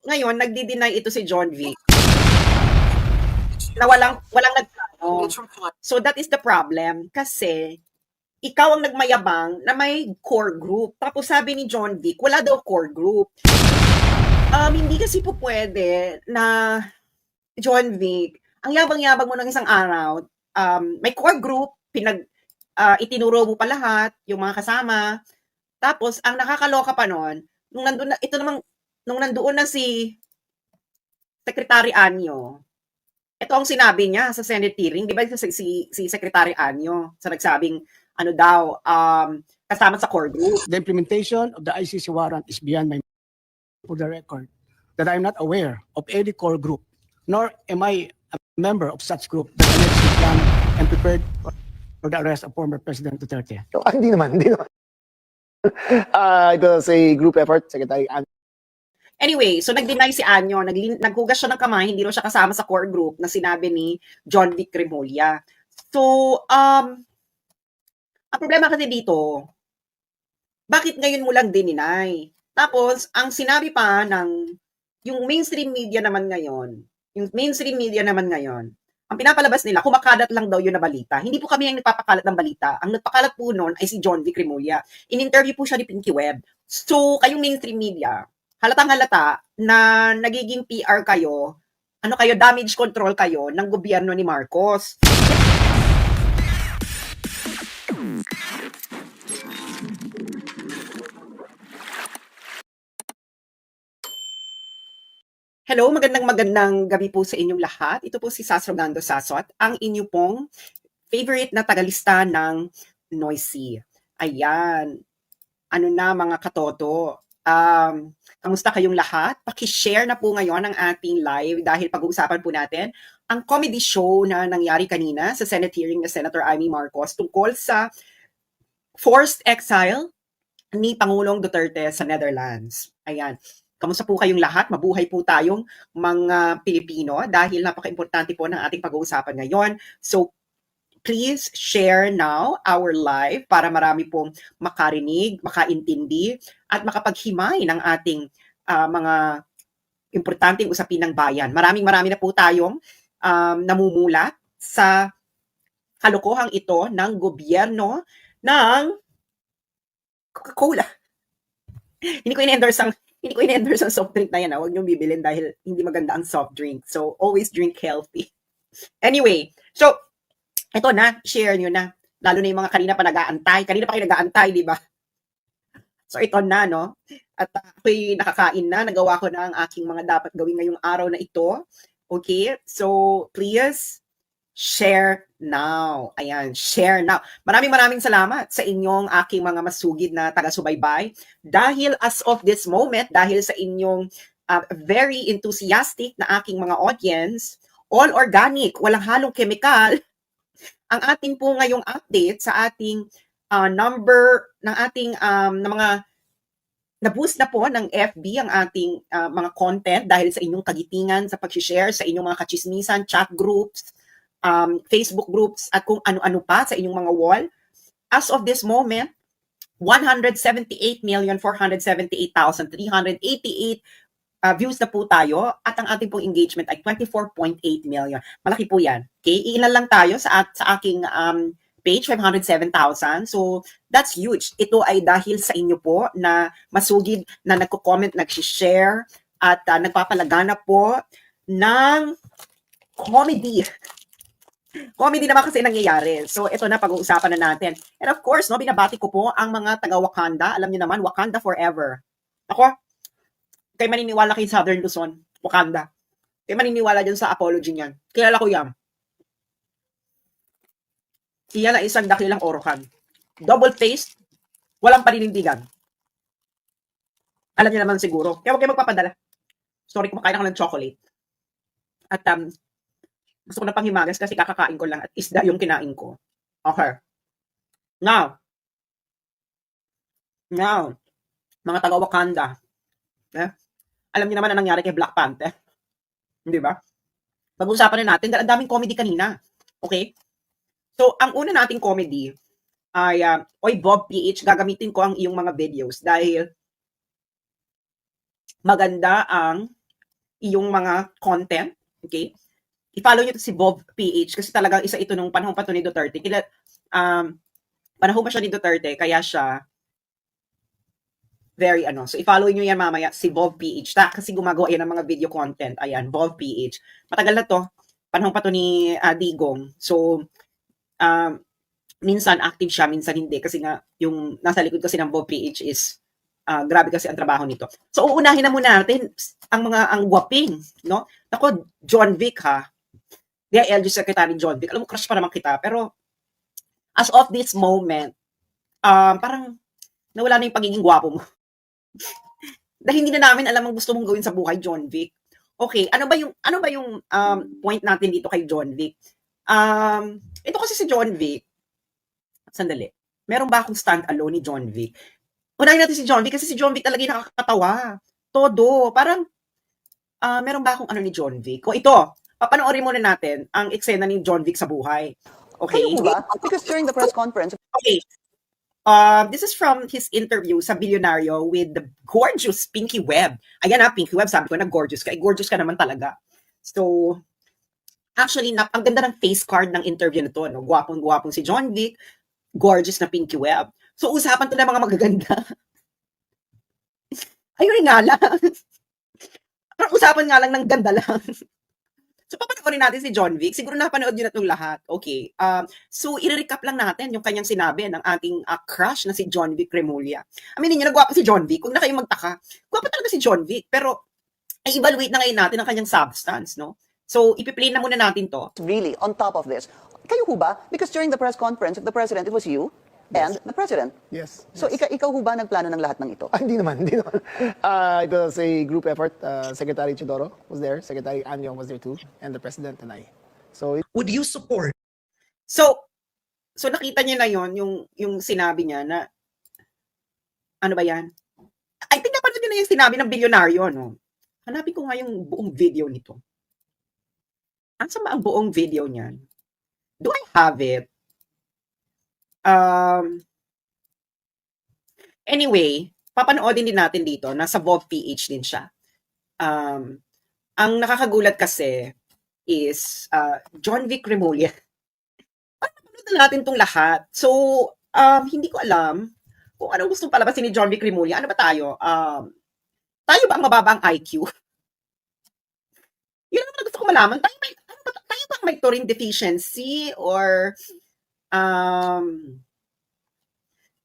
ngayon nagde-deny ito si John Vic na walang nagplano. So that is the problem kasi ikaw ang nagmayabang na may core group. Tapos sabi ni John Vic, wala daw core group. Hindi kasi po pwede na John Vic, ang yabang-yabang mo ng isang araw, may core group, itinuro mo pa lahat, yung mga kasama. Tapos, ang nakakaloka pa nun, nung nandoon na si Secretary Anyo, ito ang sinabi niya sa Senate hearing, di ba si Secretary Anyo, sa nagsabing, ano daw, kasama sa core group. The implementation of the ICC warrant is beyond my, for the record, that I'm not aware of any core group, nor am I a member of such group that allegedly planned and prepared for the arrest of former President Duterte. Hindi naman. It was a group effort, Secretary Ann. Anyway, so nag-deny si Anyo, naghugas siya ng kamay, hindi raw siya kasama sa core group na sinabi ni John Vic Remulla. So, ang problema kasi dito, bakit ngayon mo lang dininay? Tapos, ang sinabi pa yung mainstream media naman ngayon, ang pinapalabas nila, kumakalat lang daw yun na balita. Hindi po kami ang nagpapakalat ng balita. Ang nagpakalat po noon ay si John Vic Remulla. In-interview po siya ni Pinky Webb. So, kayong mainstream media, halatang-halata na nagiging PR kayo, damage control kayo ng gobyerno ni Marcos. Hello, magandang gabi po sa inyong lahat. Ito po si Sas Rogando Sasot, ang inyo pong favorite na tagalista ng Noisy. Ayan. Ano na mga katoto? Kamusta kayong lahat? Paki-share na po ngayon ang ating live dahil pag-uusapan po natin ang comedy show na nangyari kanina sa Senate hearing ni Senator Amy Marcos tungkol sa forced exile ni Pangulong Duterte sa Netherlands. Ayan. Kamusta po kayong lahat? Mabuhay po tayong mga Pilipino dahil napaka-importante po ng ating pag-uusapan ngayon. So, please share now our live para marami pong makarinig, makaintindi, at makapaghimay ng ating mga importanteng usapin ng bayan. Maraming na po tayong namumulat sa kalokohang ito ng gobyerno ng Coca-Cola. Hindi ko in-endorse ang soft drink na yan. Huwag niyong bibilin dahil hindi maganda ang soft drink. So, always drink healthy. Anyway, so, ito na, share nyo na. Lalo na yung mga kanina pa nag-aantay. Kanina pa kayo nag-aantay, di ba? So, ito na, no? At ako'y nakakain na. Nagawa ko na ang aking mga dapat gawin ngayong araw na ito. Okay? So, please, share now. Ayan, share now. Maraming salamat sa inyong aking mga masugid na taga-subaybay. Dahil as of this moment, dahil sa inyong very enthusiastic na aking mga audience, all organic, walang halong chemical, ang ating po ngayong update sa ating number ng ating na mga na-boost na po ng FB ang ating mga content dahil sa inyong kagitingan sa pag-share sa inyong mga kachismisan, chat groups, Facebook groups, at kung ano-ano pa sa inyong mga wall. As of this moment, 178,478,388 views na po tayo at ang ating pong engagement ay 24.8 million. Malaki po yan. Okay? Ilan lang tayo sa aking page, 507,000. So, that's huge. Ito ay dahil sa inyo po na masugid na nagko-comment, nag-share, at nagpapalaganap po ng comedy. Comedy naman kasi nangyayari. So, ito na, pag-uusapan na natin. And of course, no, binabati ko po ang mga taga-Wakanda. Alam niyo naman, Wakanda forever. Ako, kayo maniniwala kay Southern Luzon, Wakanda. Kayo maniniwala dyan sa apology niyan. Kilala ko yan. Iyan ay isang dakilang orokan. Double-faced, walang paninindigan. Alam niyo naman siguro. Kaya huwag kayo magpapadala. Sorry, kumakain ako ng chocolate. At gusto ko na panghimagas kasi kakakain ko lang at isda yung kinain ko. Okay. Now, mga taga-Wakanda, alam niyo naman na nangyari kay Black Panther. Di ba? Pag-usapan na natin, dahil ang daming comedy kanina. Okay? So, ang una nating comedy ay, Oy Bob PH, gagamitin ko ang iyong mga videos dahil maganda ang yung mga content, okay? I-follow nyo to si Bob PH kasi talagang isa ito nung panahon pa to ni Duterte. Panahon pa siya ni Duterte, kaya siya very ano. So, i-follow nyo yan mamaya, si Bob PH. Kasi gumagawa yan ng mga video content. Ayan, Bob PH. Matagal na to. Panahon pa to ni Digong. So, minsan active siya, minsan hindi. Kasi nga, yung nasa likod kasi ng Bob PH is grabe kasi ang trabaho nito. So, uunahin na muna natin ang gwaping, no? Ako, John Vic, ha? DILG Secretary John Vic. Alam mo, crush pa naman kita. Pero, as of this moment, parang nawala na yung pagiging gwapo mo. Dahil hindi na namin alam ang gusto mong gawin sa buhay, John Vic. Okay, ano ba yung point natin dito kay John Vic? Ito kasi si John Vic, sandali. Meron ba akong stand alone ni John Vic? Unahin natin si John Vic kasi si John Vic talaga yung nakakatawa. Todo. Parang, meron ba akong ano ni John Vic? O ito, papanoorin muna natin ang eksena ni John Vic sa buhay. Okay? Kayo po ba? Because during the press conference, Okay. This is from his interview sa Bilyonaryo with the gorgeous Pinky Webb. Ayan na, Pinky Webb, sabi ko na gorgeous ka. Gorgeous ka naman talaga. So, actually, ang ganda ng face card ng interview na to. No? Gwapong-gwapong si John Vic, gorgeous na Pinky Webb. So, usapan to ng mga magaganda. Ayun nga lang. Parang usapan nga lang ng ganda lang. So, papanoorin natin si John Vic. Siguro napanood nyo na itong lahat. Okay. So, i-recap lang natin yung kanyang sinabi ng ating crush na si John Vic Remulla. Aminin nyo, nagwapo si John Vic. Kung na kayo magtaka, gwapo talaga si John Vic. Pero, i-evaluate na ngayon natin ang kanyang substance, no? So, ipi-play na muna natin to. really, on top of this, kayo po ba? Because during the press conference of the president, it was you and the president. Yes. So, ikaw po ba nagplano ng lahat ng ito? Hindi naman. It was a group effort. Secretary Chidoro was there. Secretary Anyong was there too. And the president and I. So, Would you support So nakita niyo na yon yung sinabi niya na, ano ba yan? I think napanood niyo na yung sinabi ng bilyonaryo, no? Hanapin ko nga yung buong video nito. Asa ba ang buong video niyan? Do I have it? Anyway, papanoodin din natin dito. Nasa Bob PH din siya. Ang nakakagulat kasi is John Vic Remulla. Papanood na natin tong lahat. So, hindi ko alam kung anong gustong palabasin ni John Vic Remulla. Ano ba tayo? Tayo ba ang mababa ang IQ? Yun ang gusto ko malaman. Tayo ba ang may taurine deficiency? Or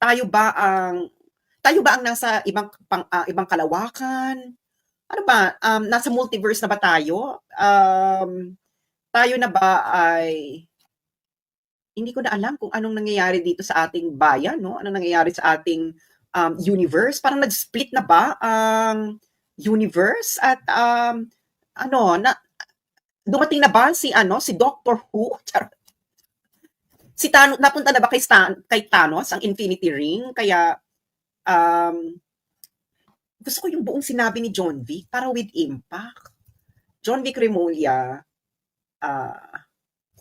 tayo ba ang nasa ibang kalawakan? Ano ba? Nasa multiverse na ba tayo? Tayo na ba ay hindi ko na alam kung anong nangyayari dito sa ating bayan, no? Anong nangyayari sa ating universe? Parang nag-split na ba ang universe at dumating na ba si Doctor Who? Si Thanos, napunta na ba kay Thanos ang Infinity Ring? Kaya gusto ko yung buong sinabi ni John Vic para with impact. John Vic Remulla,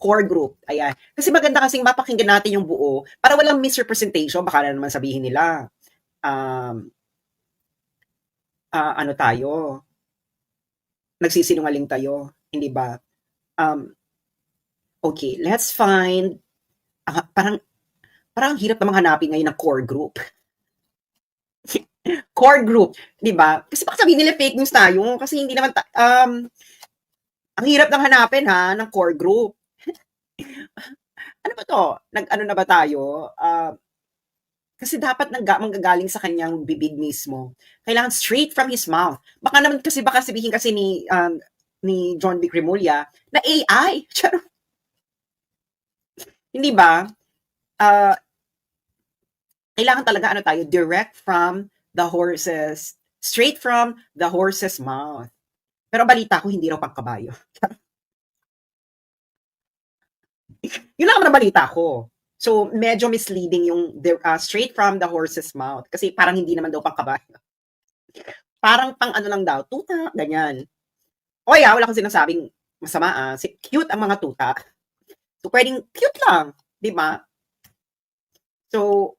core group. Ayan. Kasi maganda kasing mapakinggan natin yung buo para walang misrepresentation. Baka na naman sabihin nila, ano tayo? Nagsisinungaling tayo. Hindi ba? Okay, let's find parang hirap namang hanapin ngayon ng core group. Core group, 'di ba? Kasi baka sabihin nila fake news tayo kasi hindi naman ang hirap nang hanapin ng core group. Ano ba 'to? Nag-ano na ba tayo? Kasi dapat manggagaling sa kanyang bibig mismo. Kailangan straight from his mouth. Baka sabihin kasi ni John Vic Remulla na AI. Hindi ba? Kailangan talaga tayo, direct from the horses, straight from the horse's mouth. Pero balita ko, hindi raw pang kabayo. Yun lang naman ang balita ko. So, medyo misleading yung straight from the horse's mouth. Kasi parang hindi naman daw pang kabayo. Parang pang ano lang daw, tuta, ganyan. O wala akong sinasabing masama. Cute ang mga tuta. So, pwedeng cute lang. Di ba? So,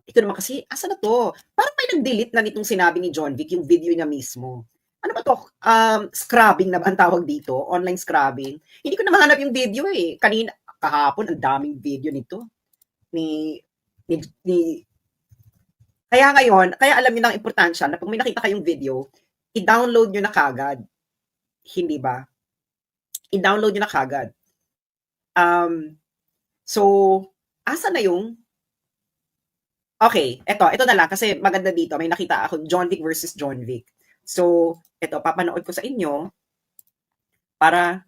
ito naman kasi, asa na to? Parang may nag-delete na nitong sinabi ni John Vic, yung video niya mismo. ano ba 'to, scrubbing na ba ang tawag dito, online scrubbing. Hindi ko na mahanap yung video, eh. Kahapon ang daming video nito ni ni kaya ngayon, kaya alam niyo na ang importansya na 'pag may nakita kayong video, i-download niyo na kaagad, hindi ba? I-download niyo na kaagad. So, asan na yung okay, eto na lang kasi maganda dito, may nakita akong John Vic versus John Vic. So, eto papanood ko sa inyo para,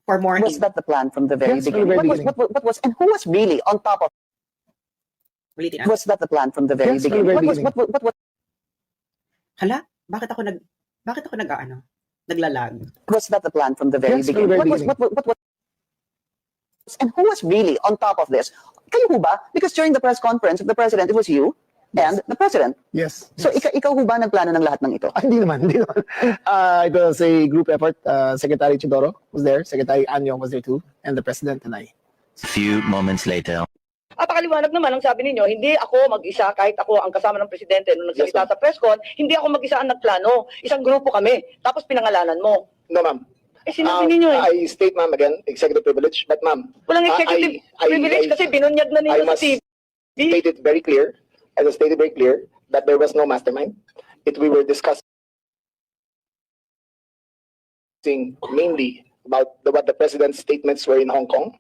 for more Was that the plan from the very Yes, from the beginning? very What was, and who was really on top of, ulitin natin. was that the plan from the very Yes, from the beginning? very beginning. What was, Hala, bakit ako naglalag? was that the plan from the very Yes, from the beginning? very What was, and who was really on top of this? Kayo ho ba? Because during the press conference of the president, it was you and the president. Yes. So ikaw ho ba nagplano ng lahat ng ito? Hindi naman, hindi naman. It was a group effort. Secretary Chidoro was there, Secretary Anyong was there too, and the President and I. Few moments later. Napakaliwanag naman ang sabi ninyo, hindi ako mag-isa kahit ako ang kasama ng presidente nung nagsalita sa press con, hindi ako mag-isa ang nagplano. Isang grupo kami. Tapos pinangalanan mo. No, ma'am. Eh sinabi ninyo eh. I state, ma'am, again, executive privilege, but ma'am, Walang executive privilege kasi binunyag na I ninyo sa must TV. state it very clear, as I stated very clear, that there was no mastermind. We were discussing mainly about what the president's statements were in Hong Kong,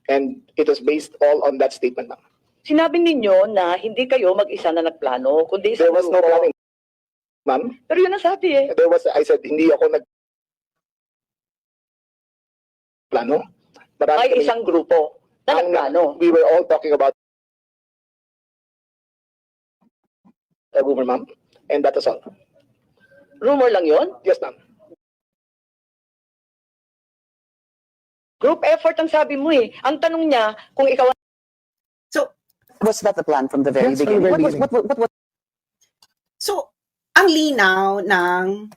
and it was based all on that statement, ma'am. Sinabi ninyo na hindi kayo mag-isa na nagplano, kundi There isang was no grupo. planning, ma'am. Pero yun ang sabi eh. I said, hindi ako nagplano. Marami Ay kami- isang grupo na nagplano. We were all talking about the rumor, ma'am, and that is all. Rumor lang yun? Yes, ma'am. Group effort ang sabi mo eh. Ang tanong niya, kung ikaw So, Was that the plan from the very Yes, from the beginning? very beginning. What was, so ang linaw ng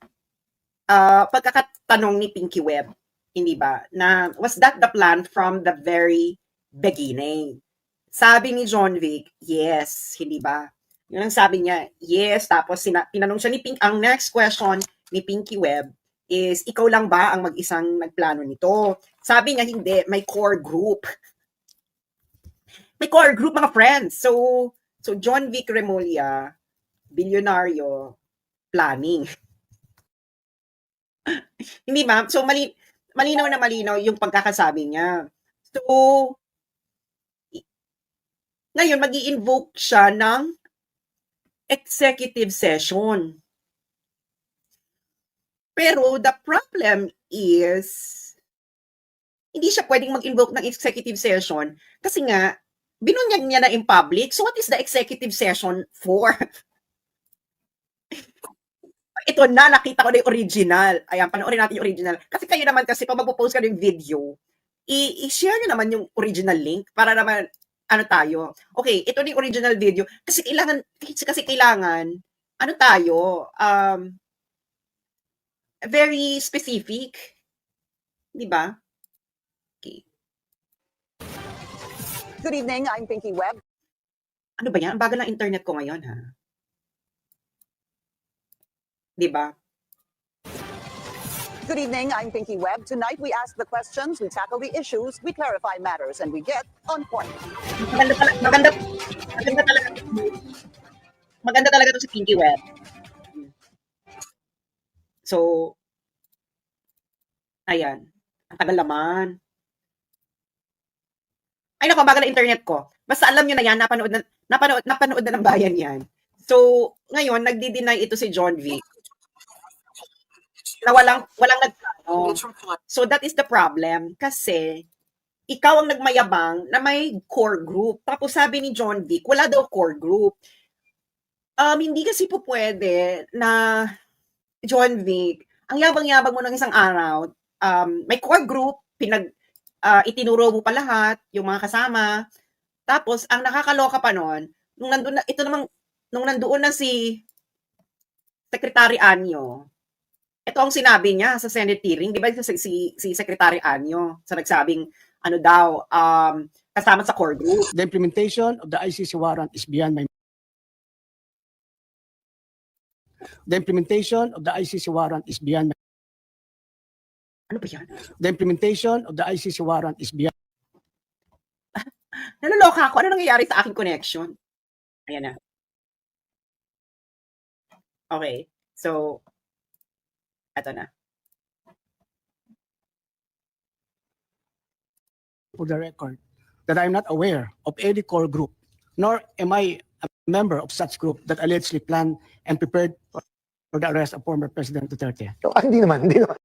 pagkakatanong ni Pinky Webb, hindi ba? Na was that the plan from the very beginning? Sabi ni John Vic, yes, hindi ba? Yun ang sabi niya, yes. Tapos tinanong siya ni ang next question ni Pinky Webb is, ikaw lang ba ang mag-isang nagplano nito? Sabi niya, hindi, may core group. May core group, mga friends. So John Vic Remulla, bilyonaryo, planning. Hindi ba? So, malinaw na malinaw yung pagkakasabi niya. So, ngayon, mag-i-invoke siya ng executive session. Pero, the problem is, hindi siya pwedeng mag-invoke ng executive session kasi nga, binunyag niya na in public. So, what is the executive session for? Ito na, nakita ko na yung original. Ayan, panoorin natin yung original. Kasi kayo naman kasi, pag magpo-post ka ng video, i-share nyo naman yung original link para naman, ano tayo. Okay, ito na yung original video. Kasi kailangan, ano tayo, very specific. Di ba? Okay. good evening, I'm Pinky Webb. Ano ba yan? Ang bagal ng internet ko ngayon, ha? Di ba? Good evening, I'm Pinky Webb. Tonight we ask the questions, we tackle the issues, we clarify matters, and we get on point. Maganda talaga to si Pinky Webb. So, ayan. Ang tagal naman. Ay nako, bagal na internet ko. Basta alam nyo na yan, napanood na ng bayan yan. So, ngayon, nagdi-deny ito si John Vic. Na walang nagplano. So, that is the problem. Kasi, ikaw ang nagmayabang na may core group. Tapos sabi ni John Vic, wala daw core group. Hindi kasi po pwede na John Vic, ang yabang-yabang mo ng isang araw, may core group, itinuro mo pa lahat, yung mga kasama. Tapos, ang nakakaloka pa nun, nung nandoon na si Secretary Anyo, ito ang sinabi niya sa Senate hearing, di ba si Secretary Anyo, sa nagsabing, ano daw, kasama sa core group. The implementation of the ICC warrant is beyond my The implementation of the ICC warrant is beyond my, Ano ba yan? the implementation of the ICC warrant is beyond Naluloka ako. Ano nangyayari sa aking connection? Ayan na. Okay. So, eto na. for the record that I'm not aware of any core group, nor am I a member of such group that allegedly planned and prepared for the arrest of former President Duterte. Hindi naman, hindi naman.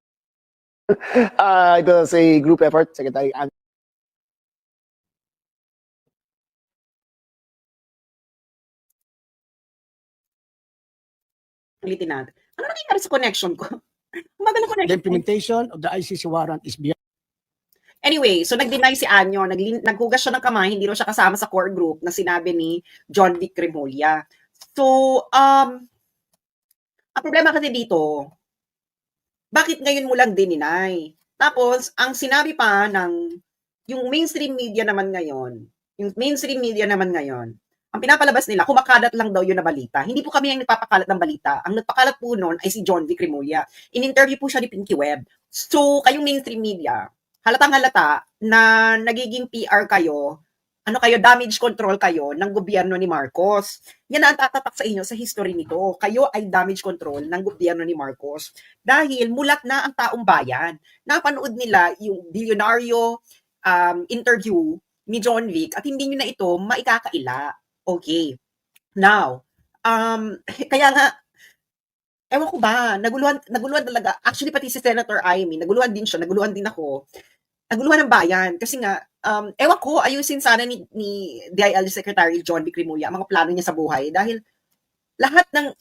It was a group effort, Secretary Ann. Ulitin natin. Ano nangyayari sa connection ko? Umagal ang The connection. implementation of the ICC warrant is beyond Anyway, so nag-deny si Anyo, naghugas siya ng kamay, hindi raw siya kasama sa core group na sinabi ni John Vic Remulla. So, ang problema kasi dito, bakit ngayon mo lang dininay? Tapos, ang sinabi pa ng, yung mainstream media naman ngayon, ang pinapalabas nila, kumakalat lang daw yun na balita. Hindi po kami ang nagpapakalat ng balita. Ang nagpakalat po noon ay si John Vic Remulla. In-interview po siya ni Pinky Webb. So, kayong mainstream media, halatang-halata na nagiging PR kayo, damage control kayo ng gobyerno ni Marcos. Yan ang tatatak sa inyo sa history nito. Kayo ay damage control ng gobyerno ni Marcos. Dahil mulat na ang taong bayan. Napanood nila yung bilyonaryo interview ni John Vic at hindi nyo na ito maikakaila. Okay. Now, kaya nga, ewan ko ba, naguluhan talaga. Actually, pati si Senator Amy, naguluhan din siya, naguluhan din ako. Naguluhan ng bayan. Kasi nga, ewan ko, ayusin sana ni DILG Secretary John Vic Remulla ang mga plano niya sa buhay. Dahil lahat ng,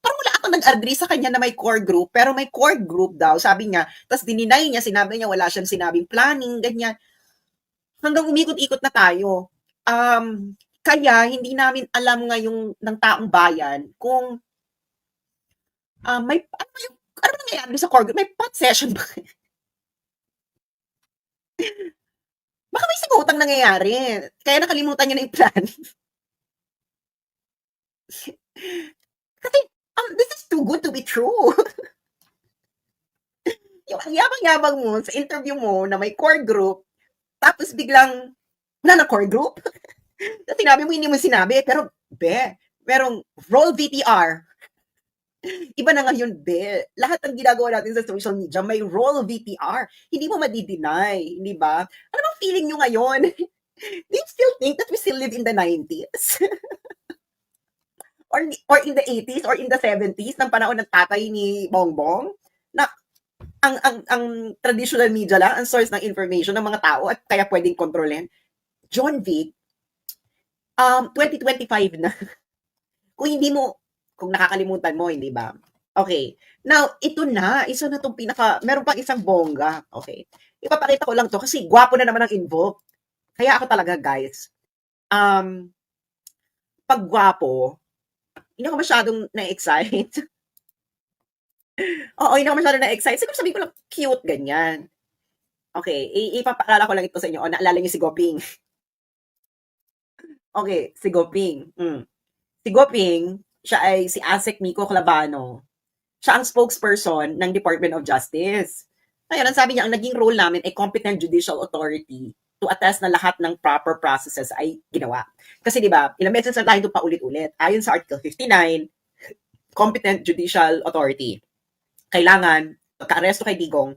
parang wala akong nag-agree sa kanya na may core group, pero may core group daw, sabi niya. Tapos dininay niya, sinabi niya, wala siyang sinabing planning, ganyan. Hanggang umikot-ikot na tayo. Kaya, hindi namin alam ngayong ng taong bayan kung ano nangyayari sa core group? May pot session ba? Baka may sigutang nangyayari. Kaya nakalimutan niya na yung plan. Kasi, this is too good to be true. Yung ang yabang-yabang mo sa interview mo na may core group, tapos biglang, wala na core group? Sinabi mo, hindi mo sinabi, pero, merong roll VTR. Iba na ngayon, lahat ng ginagawa natin sa social media, may roll VTR. Hindi mo madi-deny, hindi ba? Ano bang feeling nyo ngayon? Do you still think that we still live in the 90s? or in the 80s or in the 70s, ng panahon ng tatay ni Bongbong? Na ang traditional media lang, ang source ng information ng mga tao at kaya pwedeng kontrolin. John Vic, 2025 na. Kung nakakalimutan mo, hindi ba? Okay. Now, ito na. Isa na itong meron pang isang bongga. Okay. Ipapakita ko lang to kasi gwapo na naman ang involved. Kaya ako talaga, guys. Pag gwapo, hindi ako masyadong na-excite. Oo, hindi ako masyadong na-excite. Siguro sabihin ko lang, cute, ganyan. Okay. Ipapakala ko lang ito sa inyo. O, naalala niyo si Goping. Okay, si Goping. Si Goping, siya ay si ASEC Miko Clavano. Siya ang spokesperson ng Department of Justice. Ngayon, ang sabi niya, ang naging role namin ay competent judicial authority to attest na lahat ng proper processes ay ginawa. Kasi di ba, ilang beses na tayo ito paulit-ulit. Ayon sa Article 59, competent judicial authority. Kailangan, pagka-aresto kay Digong,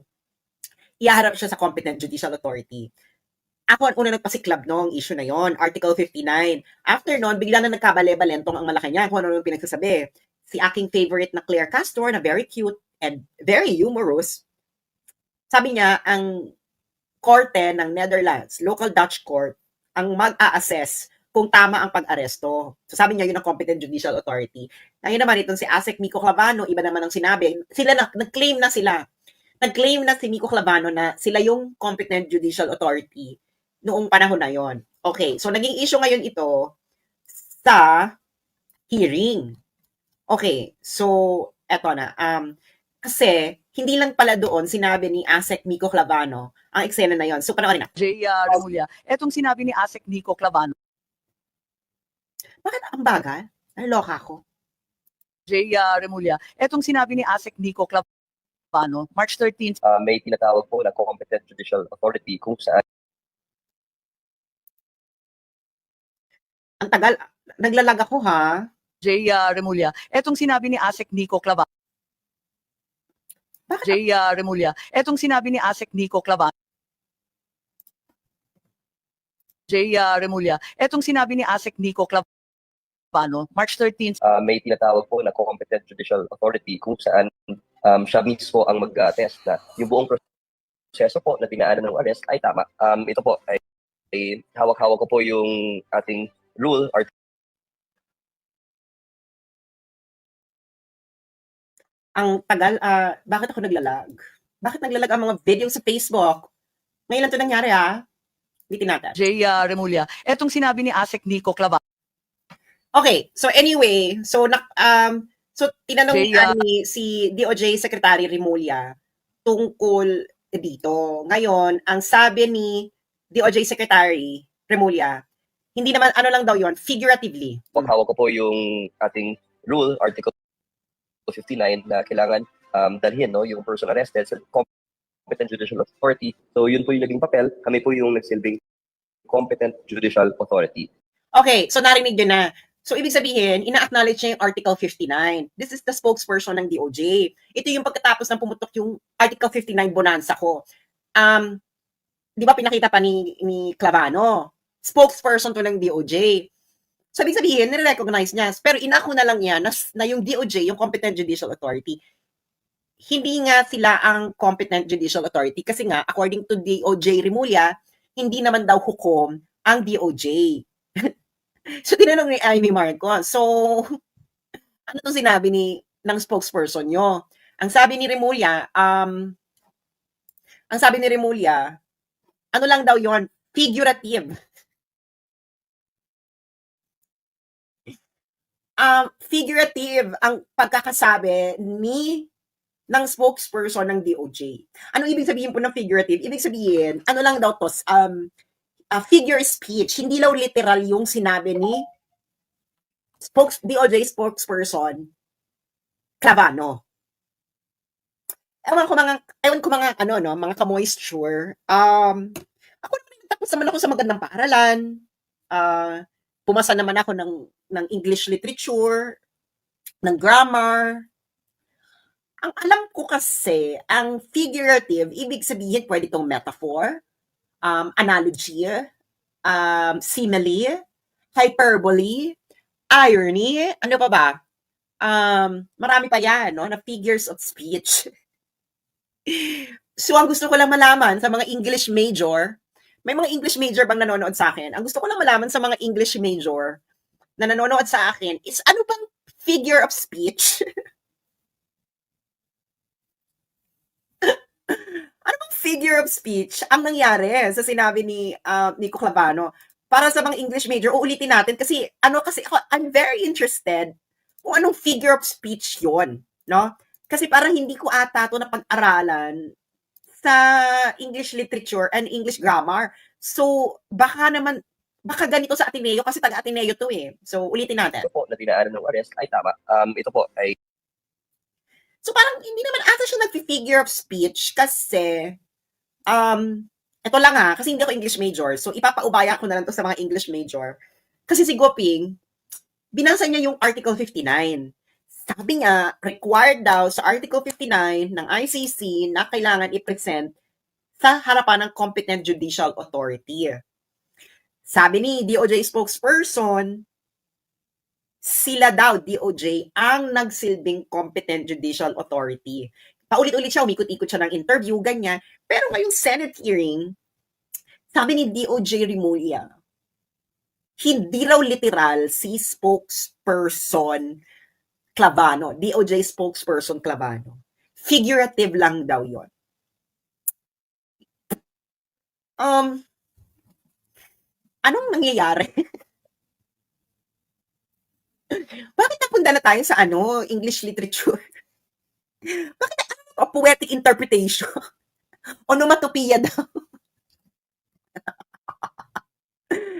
iharap siya sa competent judicial authority. Ako ang una nagpasiklab nung issue na yon, Article 59. After nun, bigla na nagkabale-balentong ang Malacanang kung ano yung pinagsasabi. Si aking favorite na Claire Castor, na very cute and very humorous, sabi niya, ang korte ng Netherlands, local Dutch court, ang mag-a-assess kung tama ang pag-aresto. So sabi niya, yun ang competent judicial authority. Ngayon naman, itong si ASEC Miko Clavano, iba naman ang sinabi. Nag-claim na sila. Nag-claim na si Miko Clavano na sila yung competent judicial authority noong panahon na yon. Okay, so naging issue ngayon ito sa hearing. Okay, so eto na. Kasi hindi lang pala doon sinabi ni ASEC Miko Clavano ang eksena na yon. So panoorin na. J. Remulla, etong sinabi ni ASEC Miko Clavano. Bakit ang bagal? Naloka ako. Remulla, etong sinabi ni ASEC Nico Clavano, March 13, may tinatawag po na competent judicial authority kung saan Ang tagal, naglalag ako ha. Remulla, etong sinabi ni ASEC Nico Clavano, Bakit? Remulla, etong sinabi ni ASEC Nico Clavano, Remulla, etong sinabi ni ASEC Nico Clavano, March 13, may tinatawag po na competent judicial authority kung saan siya mismo ang mag-attest na yung buong proseso po na dinaanan ng arrest ay tama. Ito po ay hawak-hawak ko po yung ating rule, Ang tagal, bakit ako naglalag? Bakit naglalag ang mga video sa Facebook? Ngayon lang ito nangyari ha. Bitin natin. Remulla, etong sinabi ni ASEC Nico Clavano, Okay, so anyway, so tinanong ni si DOJ Secretary Remulla tungkol dito. Ngayon, ang sabi ni DOJ Secretary Remulla, hindi naman ano lang daw 'yon, figuratively. hawak ko po yung ating rule, Article 59, na kailangan dalhin yung person arrested sa competent judicial authority. So yun po yung naging papel. Kami po yung nagsilbing competent judicial authority. Okay, so narinig nyo na. So ibig sabihin, ina-acknowledge niya yung Article 59. This is the spokesperson ng DOJ. Ito yung pagkatapos ng pumutok yung Article 59 bonanza ko. Di ba pinakita pa ni Clavano? Spokesperson to ng DOJ. So ibig sabihin, nire-recognize niya. Pero inako na lang niya na yung DOJ, yung Competent Judicial Authority, hindi nga sila ang Competent Judicial Authority kasi nga, according to DOJ Remulla, hindi naman daw hukom ang DOJ. So, tinanong ni Amy Marcos, so, ano itong sinabi ng spokesperson nyo? Ang sabi ni Remulla, ano lang daw yon, figurative. Figurative ang pagkakasabi ng spokesperson ng DOJ. Ano ibig sabihin po ng figurative? Ibig sabihin, ano lang daw to, figure speech, hindi lang literal yung sinabi ni DOJ spokesperson Clavano. Ewan ko mga mga ka-moisture. Ako naman tapos naman ako sa magandang paaralan. Pumasa naman ako ng English literature, ng grammar. Ang alam ko kasi, ang figurative, ibig sabihin pwede itong metaphor, analogy, simile, hyperbole, irony, ano pa ba? Marami pa yan, no, na figures of speech. So, ang gusto ko lang malaman sa mga English major, may mga English major bang nanonood sa akin? Ang gusto ko lang malaman sa mga English major na nanonood sa akin is ano bang figure of speech? Ano bang figure of speech ang nangyari sa sinabi ni Nico Clavano? Para sa mga English major, uulitin natin kasi ako, I'm very interested kung anong figure of speech yon, no? Kasi parang hindi ko ata ito napag-aralan sa English literature and English grammar. So, baka ganito sa Ateneo kasi taga-Ateneo to eh. So, ulitin natin. Ito po na dinaanan ng arrest ay tama. Ito po ay So parang hindi naman ata siya nag-figure of speech kasi ito lang kasi hindi ako English major. So ipapaubaya ko na lang to sa mga English major. Kasi si Goping, binasa niya yung Article 59. Sabi nga, required daw sa Article 59 ng ICC na kailangan i-present sa harapan ng competent judicial authority. Sabi ni DOJ spokesperson, sila daw, DOJ, ang nagsilbing competent judicial authority. Paulit-ulit siya, umikot-ikot siya ng interview, ganyan. Pero ngayong Senate hearing, sabi ni DOJ Remulla, hindi raw literal si spokesperson Clavano, DOJ spokesperson Clavano. Figurative lang daw yon. Anong nangyayari? Bakit napunta na tayo sa English literature? Bakit poetic interpretation? Onomatopoeia daw.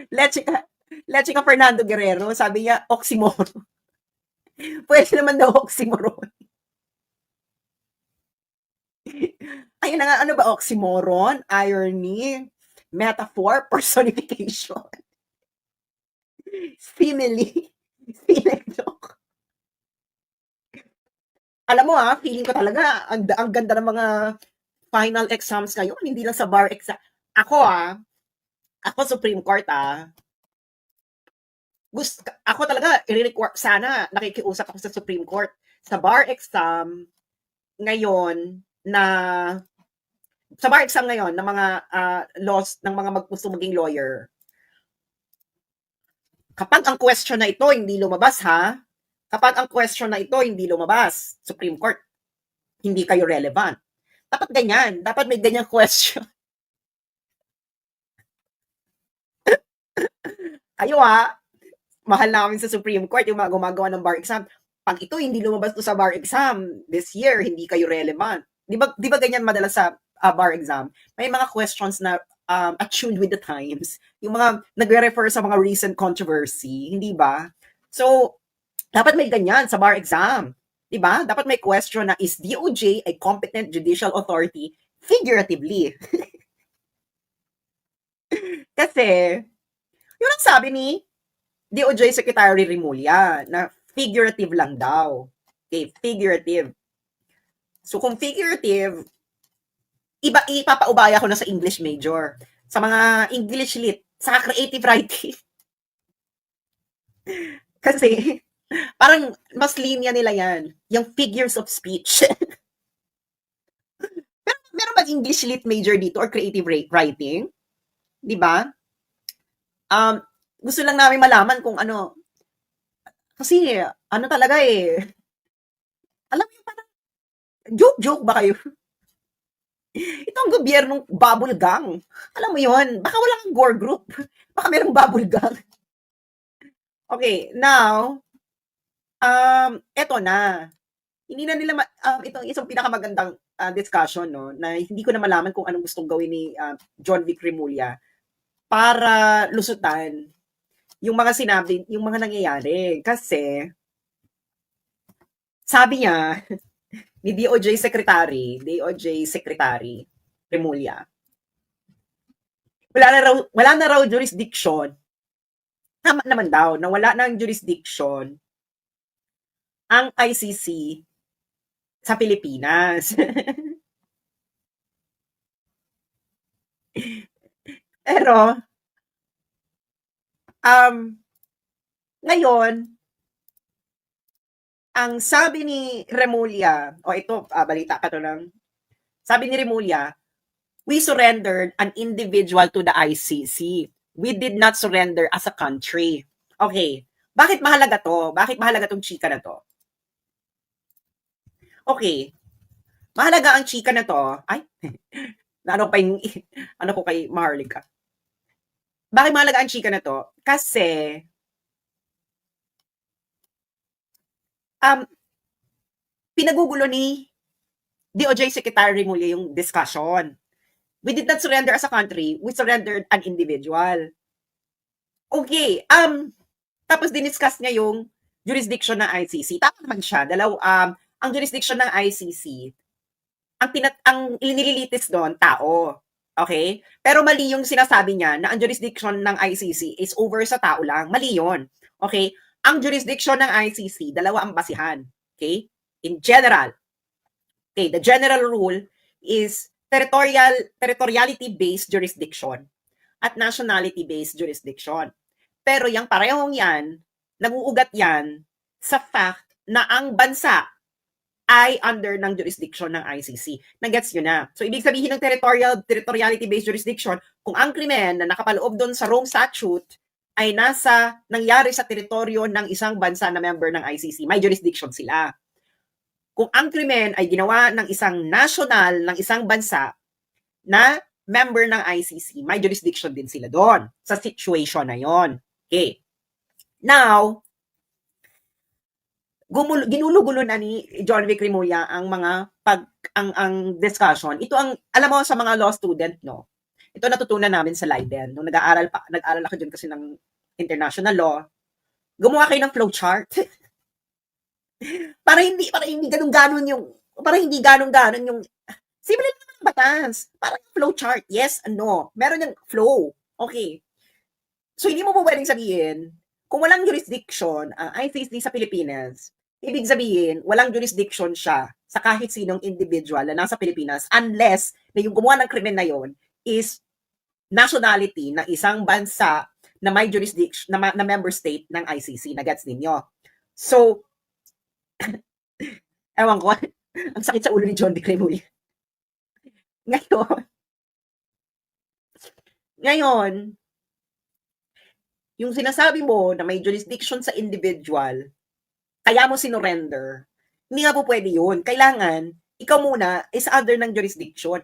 Leche ka Fernando Guerrero, sabi niya, oxymoron. Pwede naman daw oxymoron. Ayun na nga, ano ba oxymoron? Irony? Metaphor? Personification? Simile? Synecdoche? Alam mo feeling ko talaga, ang ganda ng mga final exams ngayon, hindi lang sa bar exam. Ako Supreme Court ako talaga i-require sana nakikiusap ako sa Supreme Court sa bar exam ngayon na sa bar exam ngayon ng mga laws ng mga gusto maging lawyer. Kapag ang question na ito hindi lumabas kapag ang question na ito hindi lumabas, Supreme Court, hindi kayo relevant. Dapat ganyan, dapat may ganyang question. Kayo mahal namin sa Supreme Court yung mga gumagawa ng bar exam. Pag ito hindi lumabas to sa bar exam this year, hindi kayo relevant. Di ba ganyan madalas sa bar exam? May mga questions na attuned with the times. Yung mga nagre-refer sa mga recent controversy, hindi ba? So, dapat may ganyan sa bar exam. Di ba? Dapat may question na, is DOJ a competent judicial authority figuratively? Kasi, yun ang sabi ni DOJ Secretary Remulla na figurative lang daw. Okay, figurative. So kung figurative, ipapaubaya ko na sa English major. Sa mga English lit, sa creative writing. Kasi parang mas linya nila yan. Yung figures of speech. Pero meron ba English lit major dito or creative writing? Di ba? Gusto lang namin malaman kung ano. Kasi, ano talaga alam mo yung parang, joke ba kayo? Itong gobyernong bubble gang. Alam mo yon, baka walang gore group. Baka merong bubble gang. Okay, now, eto na. Hindi na nila, itong isang pinakamagandang discussion, no, na hindi ko na malaman kung anong gustong gawin ni John Vic Remulla para lusutan yung mga sinabi, yung mga nangyayari. Kasi, sabi niya, ni DOJ Secretary Remulla, wala na raw jurisdiction, tama naman daw, na wala ng jurisdiction ang ICC sa Pilipinas. Pero, ngayon, ang sabi ni Remulla, ito, balita ka to lang. Sabi ni Remulla, we surrendered an individual to the ICC. We did not surrender as a country. Okay, bakit mahalaga to? Bakit mahalaga tong chika na to? Okay, mahalaga ang chika na to. Ay, ano ko kay Maharlika? Bakit mahalaga ang chika na to? Kasi, pinagugulo ni DOJ Secretary Remulla yung discussion. We did not surrender as a country, we surrendered an individual. Okay, tapos diniscuss niya yung jurisdiction ng ICC. Tama naman siya. Ang jurisdiction ng ICC, ang nililitis doon, tao. Okay? Pero mali yung sinasabi niya na ang jurisdiction ng ICC is over sa tao lang. Mali yun. Okay? Ang jurisdiction ng ICC, dalawa ang basihan. Okay? In general. Okay, the general rule is territoriality-based jurisdiction at nationality-based jurisdiction. Pero yung parehong yan, naguugat yan sa fact na ang bansa ay under ng jurisdiction ng ICC. Nagets nyo na. So, ibig sabihin ng territoriality-based jurisdiction, kung ang krimen na nakapaloob doon sa Rome Statute ay nangyari sa teritoryo ng isang bansa na member ng ICC, may jurisdiction sila. Kung ang krimen ay ginawa ng isang national ng isang bansa na member ng ICC, may jurisdiction din sila doon sa situation na yon. Okay. Now, ginulo-gulo na ni John Vic Remulla ang ang discussion. Ito ang, alam mo sa mga law student, no? Ito natutunan namin sa Leiden. Nung nag-aaral ako dyan kasi ng international law. Gumawa kayo ng flowchart. Para hindi ganun yung simple lang naman ang batas. Parang flow chart. Yes and no. Meron yung flow. Okay. So, hindi mo po pwedeng sabihin, kung walang jurisdiction ang ICC sa Pilipinas, ibig sabihin, walang jurisdiction siya sa kahit sinong individual na nasa Pilipinas unless na yung gumawa ng krimen na yon is nationality ng isang bansa na may jurisdiction, na member state ng ICC. Na gets ninyo? So, ewan ko, ang sakit sa ulo ni John de Cremuli. Ngayon, yung sinasabi mo na may jurisdiction sa individual, kaya mo sinurrender, hindi nga po pwede yun. Kailangan, ikaw muna is under ng jurisdiction.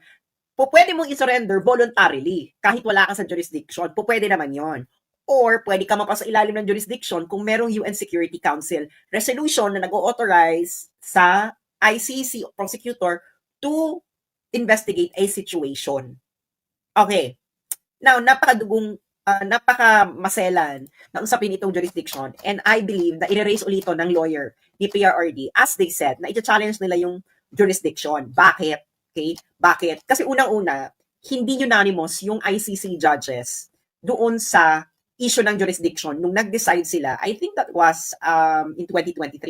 Pwede mong isurrender voluntarily, kahit wala ka sa jurisdiction. Pwede naman yon. Or, pwede ka mapasa ilalim ng jurisdiction kung merong UN Security Council resolution na nag-authorize sa ICC prosecutor to investigate a situation. Okay. Now, napaka-maselan na usapin itong jurisdiction, and I believe na i-raise ulit ng lawyer ni PRRD, as they said, na i-challenge nila yung jurisdiction. Bakit? Okay? Bakit? Kasi unang-una, hindi unanimous yung ICC judges doon sa issue ng jurisdiction nung nag-decide sila. I think that was in 2023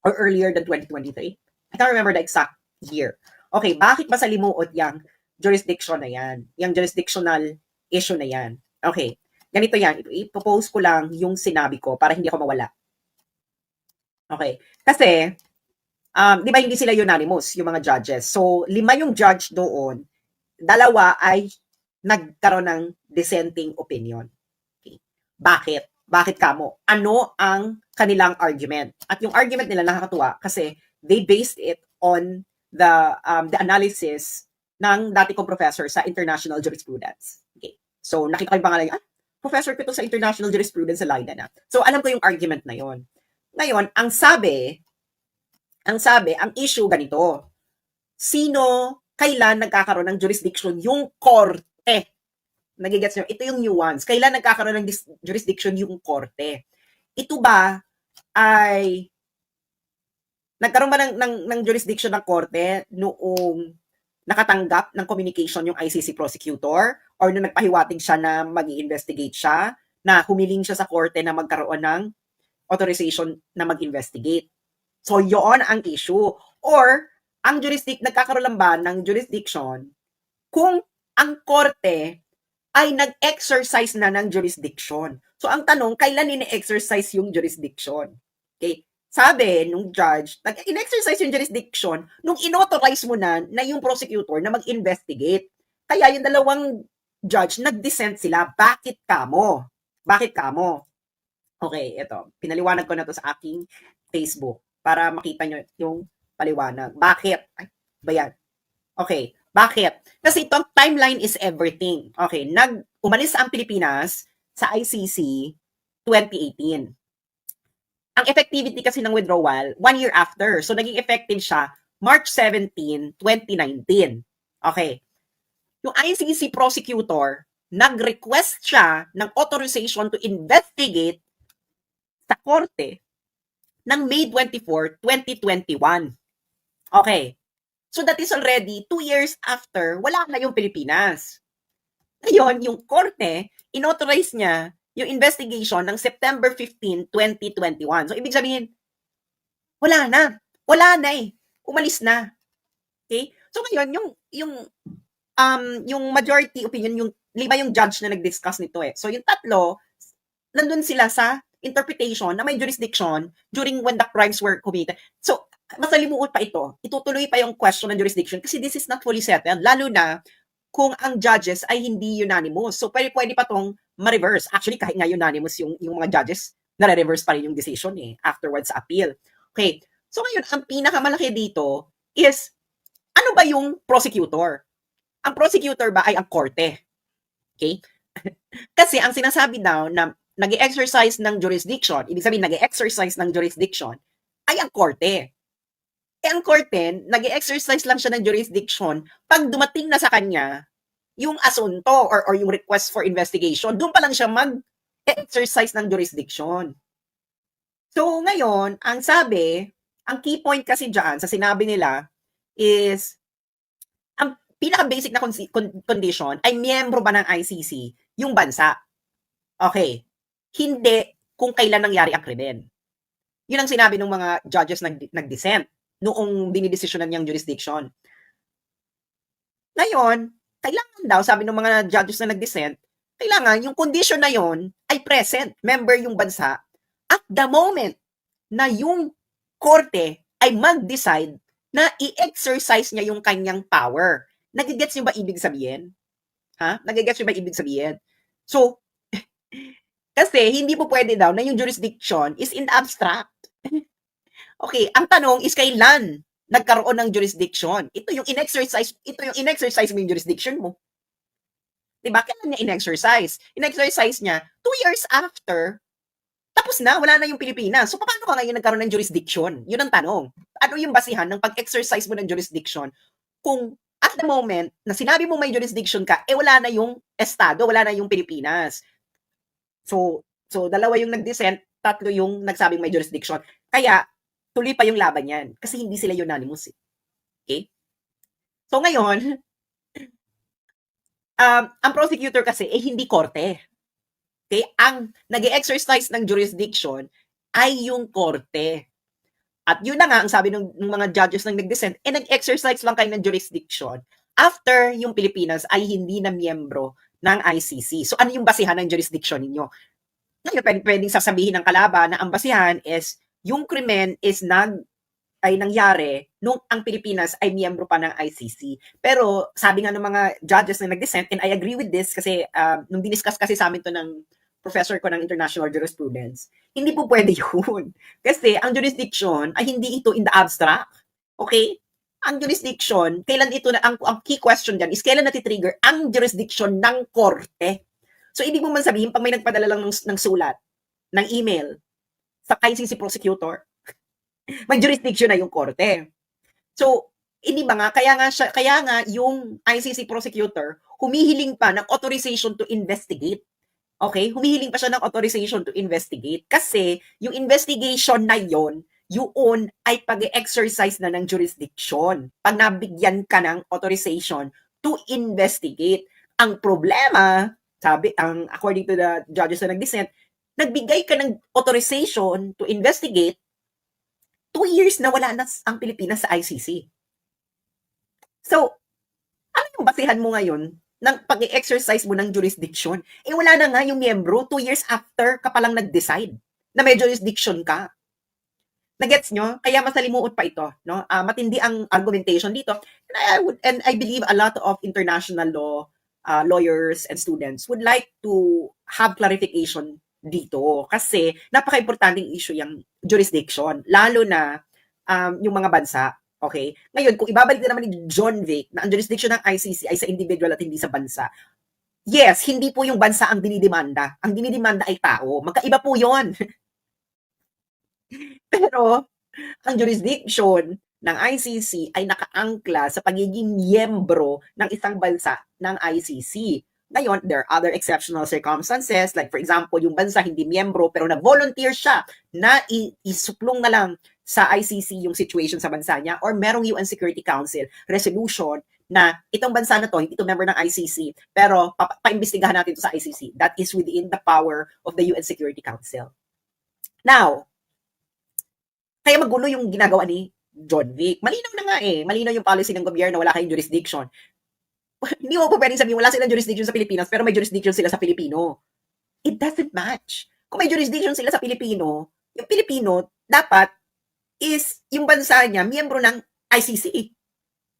or earlier than 2023. I can't remember the exact year. Okay, bakit masalimuot yung jurisdiction na yan? Yung jurisdictional issue na yan. Okay, ganito yan. I-propose ko lang yung sinabi ko para hindi ako mawala. Okay, kasi, di ba hindi sila unanimous, yung mga judges. So, 5 yung judge doon, 2 ay nagkaroon ng dissenting opinion. Okay. Bakit? Bakit kamo? Ano ang kanilang argument? At yung argument nila nakakatuwa kasi they based it on the analysis ng dati kong professor sa international jurisprudence. Okay. So, nakita ko yung pangalan, professor ko to sa international jurisprudence sa Leiden na. So, alam ko yung argument na yon. Ngayon, ang issue ganito. Kailan nagkakaroon ng jurisdiction yung korte? Nagigets nyo? Ito yung nuance. Kailan nagkakaroon ng jurisdiction yung korte? Ito ba ay nagkaroon ba ng jurisdiction ng korte noong nakatanggap ng communication yung ICC prosecutor or nung nagpahiwatig siya na mag-i-investigate siya, na humiling siya sa korte na magkaroon ng authorization na mag-investigate? So, yon ang issue. Or, nagkakaroon lang ba ng jurisdiction kung ang korte ay nag-exercise na ng jurisdiction? So, ang tanong, kailan ini-exercise yung jurisdiction? Okay? Sabi nung judge, nag-exercise yung jurisdiction nung inauthorize mo na yung prosecutor na mag-investigate. Kaya yung dalawang judge, nag-dissent sila. Bakit kamo? Okay, ito. Pinaliwanag ko na to sa aking Facebook para makita nyo yung paliwanag. Bakit? Ay, ba yan? Okay, bakit? Kasi itong timeline is everything. Okay, umalis ang Pilipinas sa ICC 2018. Ang effectivity kasi ng withdrawal, 1 year after. So, naging effective siya March 17, 2019. Okay. Yung ICC prosecutor, nag-request siya ng authorization to investigate sa korte ng May 24, 2021. Okay. So, that is already 2 years after, wala na yung Pilipinas. Ngayon, yung korte, inauthorize niya yung investigation ng September 15, 2021. So, ibig sabihin, wala na eh. Umalis na. Okay? So, ngayon, yung majority opinion, yung 5 yung judge na nag-discuss nito eh. So, yung 3, nandun sila sa interpretation na may jurisdiction during when the crimes were committed. So, masalimuot pa ito. Itutuloy pa yung question ng jurisdiction kasi this is not fully settled. Lalo na kung ang judges ay hindi unanimous. So, pwede pa tong ma-reverse. Actually, kahit nga unanimous yung mga judges, nare-reverse pa rin yung decision afterwards sa appeal. Okay. So, ngayon, ang pinakamalaki dito is, ano ba yung prosecutor? Ang prosecutor ba ay ang korte? Okay? Kasi ang sinasabi daw na nag-exercise ng jurisdiction, ibig sabihin nag-exercise ng jurisdiction, ay ang korte. Ang korte, nag-exercise lang siya ng jurisdiction pag dumating na sa kanya yung asunto or yung request for investigation, doon pa lang siya mag-exercise ng jurisdiction. So, ngayon, ang sabi Ang key point kasi dyan sa sinabi nila is, ang pinaka-basic na condition ay miyembro ba ng ICC yung bansa? Okay. Hindi kung kailan nangyari ang krimen. Yun ang sinabi ng mga judges nag-dissent noong dinidesisyonan niyang jurisdiction. Ngayon, kailangan daw, sabi ng mga judges na nag-dissent, kailangan yung condition na yon ay present, member yung bansa, at the moment na yung korte ay mag-decide na i-exercise niya yung kanyang power. Nagigets niyo ba ibig sabihin? Ha? Nagigets niyo ba ibig sabihin? So, kasi hindi po pwede daw na yung jurisdiction is in the abstract. Okay, ang tanong is kailan nagkaroon ng jurisdiction? Ito yung in-exercise mo yung jurisdiction mo. Diba? Kailan niya in-exercise? In-exercise niya 2 years after, tapos na, wala na yung Pilipinas. So, paano ka ngayon nagkaroon ng jurisdiction? Yun ang tanong. Ano yung basihan ng pag-exercise mo ng jurisdiction kung at the moment na sinabi mo may jurisdiction ka, wala na yung estado, wala na yung Pilipinas. So dalawa yung nag-dissent, 3 yung nagsabing may jurisdiction. Kaya, tuloy pa yung laban yan. Kasi hindi sila unanimous. Okay? So ngayon, ang prosecutor kasi, hindi korte. Okay? Ang nag-exercise ng jurisdiction ay yung korte. At yun na nga, ang sabi ng mga judges ng nag-dissent, nag-exercise lang kayo ng jurisdiction after yung Pilipinas ay hindi na miyembro ng ICC. So ano yung basihan ng jurisdiction ninyo? Ngayon, pwedeng sasabihin ng kalaban na ang basihan is yung krimen is nangyari nung ang Pilipinas ay miyembro pa ng ICC. Pero sabi nga ng mga judges na nag-dissent, and I agree with this kasi nung diniscuss kasi sa amin to ng professor ko ng international jurisprudence, hindi po pwede yun. Kasi ang jurisdiction ay hindi ito in the abstract. Okay? Ang jurisdiction, kailan ito na, ang key question dyan is kailan natitrigger ang jurisdiction ng korte. So, ibig mo man sabihin, pag may nagpadala lang ng sulat, ng email, sa ICC prosecutor, may jurisdiction na yung korte. So, hindi ba nga, kaya nga yung ICC prosecutor, humihiling pa ng authorization to investigate. Okay? Humihiling pa siya ng authorization to investigate. Kasi, yung investigation na yun ay pag-exercise na ng jurisdiction. Pag nabigyan ka ng authorization to investigate. Ang problema, according to the judges na nag-dissent, nagbigay ka ng authorization to investigate 2 years na wala na ang Pilipinas sa ICC. So, ano yung basihan mo ngayon ng pag-exercise mo ng jurisdiction? Wala na nga yung miyembro 2 years after ka palang nag-decide na may jurisdiction ka. Nagets nyo? Kaya masalimuot pa ito. No? Matindi ang argumentation dito. And I believe a lot of international law lawyers and students would like to have clarification dito kasi napaka-importanting issue yung jurisdiction, lalo na yung mga bansa. Okay? Ngayon, kung ibabalik na naman ni John Vic na ang jurisdiction ng ICC ay sa individual at hindi sa bansa, yes, hindi po yung bansa ang dinidemanda. Ang dinidemanda ay tao. Magkaiba po yon. Pero, ang jurisdiction ng ICC ay nakaangkla sa pagiging miyembro ng isang bansa ng ICC. Ngayon, there are other exceptional circumstances, like for example, yung bansa hindi miyembro pero nag-volunteer siya na isuplong na lang sa ICC yung situation sa bansa niya, or merong UN Security Council resolution na itong bansa na to, hindi ito member ng ICC, pero paimbestigahan natin ito sa ICC. That is within the power of the UN Security Council. Now, kaya magulo yung ginagawa ni John Vic. Malinaw na nga malinaw yung policy ng gobyerno, wala kayong jurisdiction. Hindi mo po pwedeng sabihin wala silang jurisdiction sa Pilipinas pero may jurisdiction sila sa Pilipino. It doesn't match. Kung may jurisdiction sila sa Pilipino, yung Pilipino dapat is yung bansa niya miyembro ng ICC.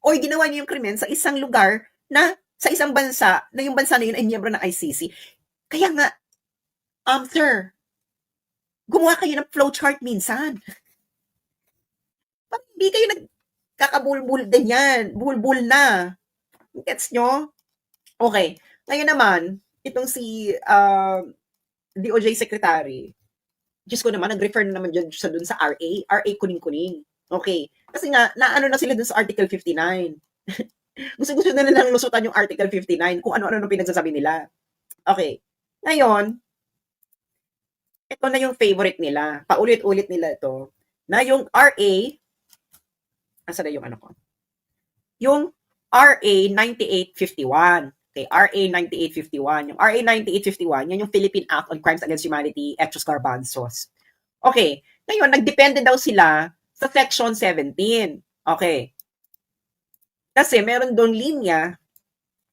O ginawa niya yung krimen sa isang lugar na sa isang bansa na yung bansa na yun ay miyembro ng ICC. Kaya nga, sir, gumawa kayo ng flowchart minsan. Parang hindi kayo nagkakabulbul din yan. Bulbul na. Gets nyo? Okay. Ngayon naman, itong si DOJ Secretary, Diyos ko naman, nag-refer na naman dyan dun sa RA kuning-kuning. Okay. Kasi nga, naano na sila dun sa Article 59. Gusto na nilang lusutan yung Article 59 kung ano-ano pinagsasabi nila. Okay. Ngayon, ito na yung favorite nila. Paulit-ulit nila ito. na yung RA, asa na yung ano ko? Yung RA 9851. Okay, RA 9851. Yung RA 9851, yan yung Philippine Act on Crimes Against Humanity, Hechos Garbanzos. Okay, ngayon, nagdepende daw sila sa Section 17. Okay. Kasi meron doon linya,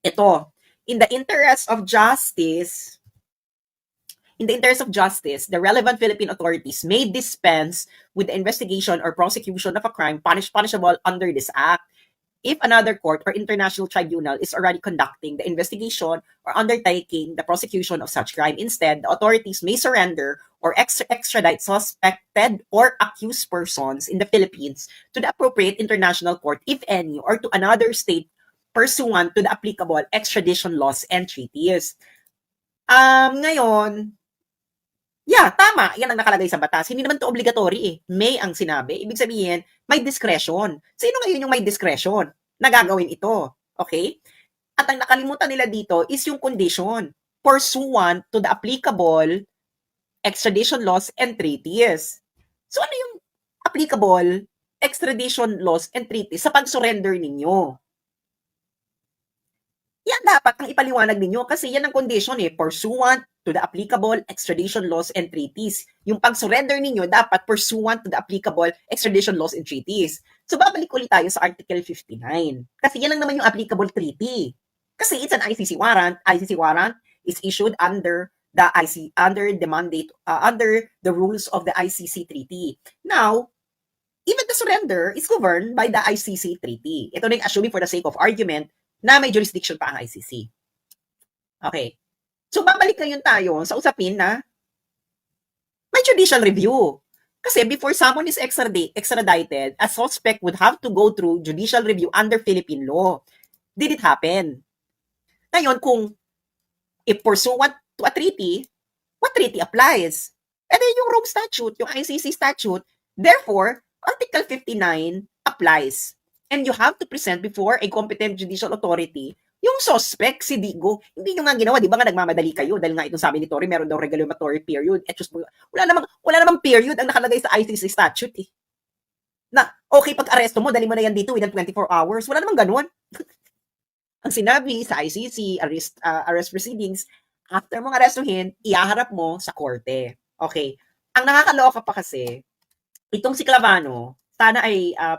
ito, in the interest of justice, the relevant Philippine authorities may dispense with the investigation or prosecution of a crime punishable under this act if another court or international tribunal is already conducting the investigation or undertaking the prosecution of such crime. Instead, the authorities may surrender or extradite suspected or accused persons in the Philippines to the appropriate international court, if any, or to another state pursuant to the applicable extradition laws and treaties. Ngayon, yeah, tama. Yan ang nakalagay sa batas. Hindi naman to obligatory eh. May ang sinabi. Ibig sabihin, may discretion. Sino ngayon yung may discretion na gagawin ito? Okay? At ang nakalimutan nila dito is yung condition pursuant to the applicable extradition laws and treaties. So ano yung applicable extradition laws and treaties sa pag-surrender ninyo? Yan dapat ang ipaliwanag ninyo kasi yan ang condition eh, pursuant to the applicable extradition laws and treaties. Yung pag-surrender ninyo dapat pursuant to the applicable extradition laws and treaties. So babalik ulit tayo sa Article 59. Kasi yan lang naman yung applicable treaty. Kasi it's an ICC warrant. ICC warrant is issued under the mandate, under the rules of the ICC treaty. Now, even the surrender is governed by the ICC treaty. Ito na yung assuming for the sake of argument na may jurisdiction pa ang ICC. Okay. So, babalik ngayon tayo sa usapin na may judicial review. Kasi before someone is extradited, a suspect would have to go through judicial review under Philippine law. Did it happen? Ngayon, kung if pursuant to a treaty, what treaty applies? And then yung Rome Statute, yung ICC statute, therefore, Article 59 applies. And you have to present before a competent judicial authority yung suspect, si Digo. Hindi nyo nga ginawa, di ba nga nagmamadali kayo? Dahil nga itong sabi ni Tory, meron daw regulatory period. Wala namang period ang nakalagay sa ICC statute eh. Na, okay, pag-aresto mo, dali mo na yan dito within 24 hours. Wala namang ganun. Ang sinabi sa ICC, arrest proceedings, after mong arestuhin, iaharap mo sa korte. Okay. Ang nakakaloka pa kasi, itong si Clavano, sana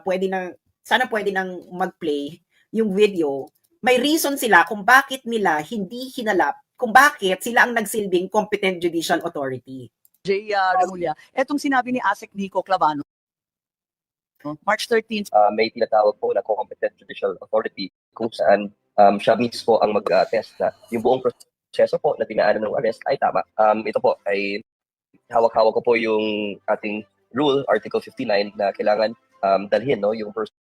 pwede nang mag-play yung video. May reason sila kung bakit nila hindi hinalap, kung bakit sila ang nagsilbing competent judicial authority. Remulla, etong sinabi ni ASEC Nico Clavano, March 13th, May tinatawag po na competent judicial authority kung saan siya mismo ang mag-attest na yung buong proseso po na dinaanan ng arrest ay tama. Ito po ay hawak-hawak ko po yung ating rule, Article 59, na kailangan dalhin yung person.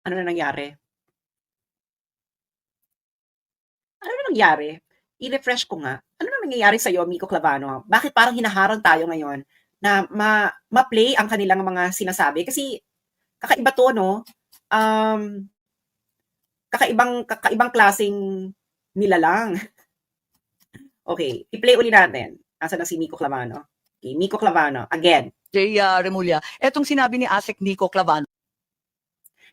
Ano na nangyari? Ano na nangyari? I-refresh ko nga. Ano na nangyayari sa'yo, Miko Clavano? Bakit parang hinaharang tayo ngayon na ma-play ang kanilang mga sinasabi? Kasi kakaiba to, no? Kakaibang klaseng nilalang. Okay, i-play ulit natin. Asa na si Miko Clavano? Okay, Miko Clavano, again. Remulla, etong sinabi ni ASEC Nico Clavano,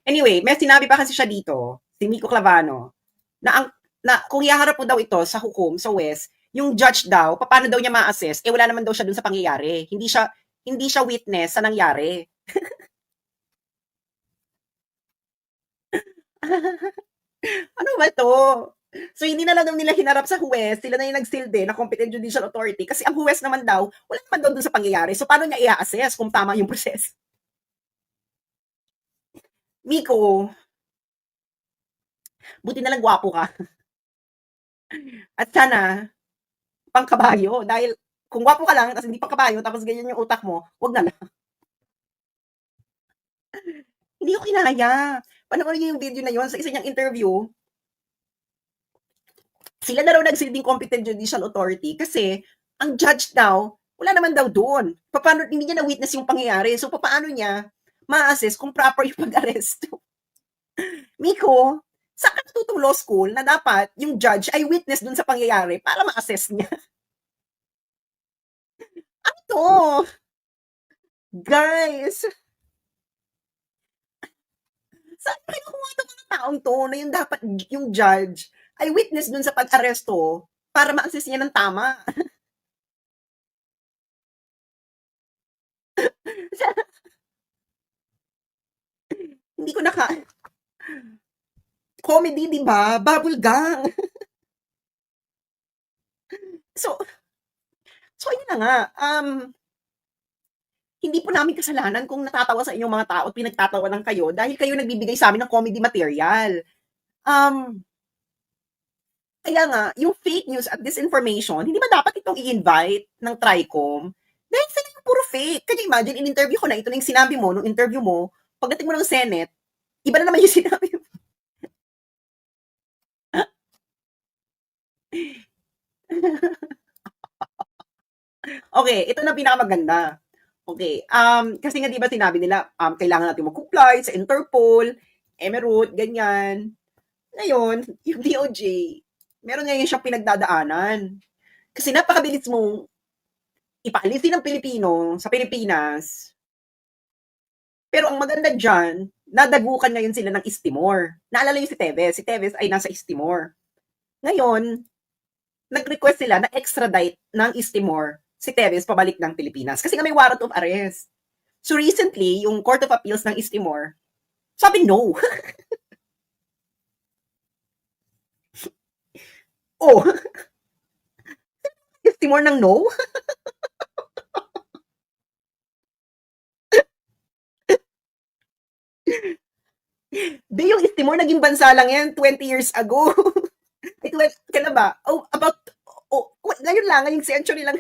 Anyway, may sinabi pa kasi siya dito, si Miko Clavano, na kung ihaharap po daw ito sa hukom, sa West, yung judge daw, paano daw niya ma-assess? Wala naman daw siya dun sa pangyayari. Hindi siya witness sa nangyari. Ano ba to? So, hindi na lang daw nila hinarap sa huwes, sila na yung nagsilbi na competent judicial authority kasi ang huwes naman daw, wala naman daw dun sa pangyayari. So, paano niya i-assess kung tama yung proseso? Miko, buti na lang gwapo ka. At sana, pangkabayo. Dahil kung gwapo ka lang, tapos hindi pangkabayo, tapos ganyan yung utak mo, wag na lang. Hindi ko kinaya. Panoorin niyo yung video na yon sa isa niyang interview. Sila na raw nagsilbing competent judicial authority kasi ang judge daw, wala naman daw doon. Paano, hindi niya na-witness yung pangyayari. So, paano niya ma-assess kung proper yung pag-aresto? Miko, Sa katutong law school na dapat yung judge ay witness dun sa pangyayari para ma-assess niya. Ano to? Guys, saan kayo nakuha itong mga taong to na yung dapat yung judge ay witness dun sa pag-aresto para ma-assess niya ng tama? Hindi ko comedy, di ba? Bubble gang. So, ayun na nga. Hindi po namin kasalanan kung natatawa sa inyong mga tao at pinagtatawanan kayo dahil kayo nagbibigay sa amin ng comedy material. Kaya nga, yung fake news at disinformation, hindi ba dapat itong i-invite ng TRICOM? Dahil sila yung puro fake. Kaya imagine, in-interview ko na, ito na yung sinabi mo, nung interview mo, pagdating mo ng Senate, iba na naman yung sinabi mo. Okay, ito na pinakamaganda. Okay, kasi nga di ba sinabi nila, kailangan natin mag-comply sa Interpol, Emerald, ganyan. Ngayon, yung DOJ, meron ngayon siyang pinagdadaanan. Kasi napakabilis mong ipaalisin ng Pilipino sa Pilipinas. Pero ang maganda dyan, nadagukan ngayon sila ng East Timor. Naalala niyo si Teves? Si Teves ay nasa East Timor. Ngayon, nag-request sila na extradite ng East Timor si Teves pabalik ng Pilipinas. Kasi nga may warrant of arrest. So recently, yung Court of Appeals ng East Timor, sabi no. Oh, East Timor ng no? Di, yung East Timor naging bansa lang yan 20 years ago. Kailan ba? Ngayon lang, ngayong century lang.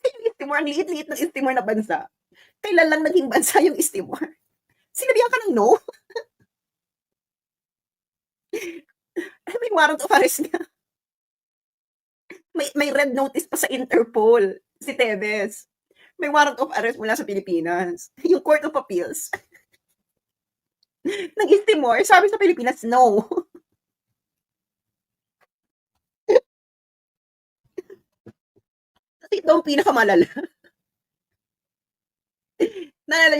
Yung East Timor, ang liit-liit ng East Timor na bansa. Kailan lang naging bansa yung East Timor? Sinabihan ka ng no? May warrant of arrest nga. May red notice pa sa Interpol, si Teves. May warrant of arrest mula sa Pilipinas. Yung Court of Appeals ng East Timor, sabi sa Pilipinas, no. Kasi ito ang pinakamalala. Naalala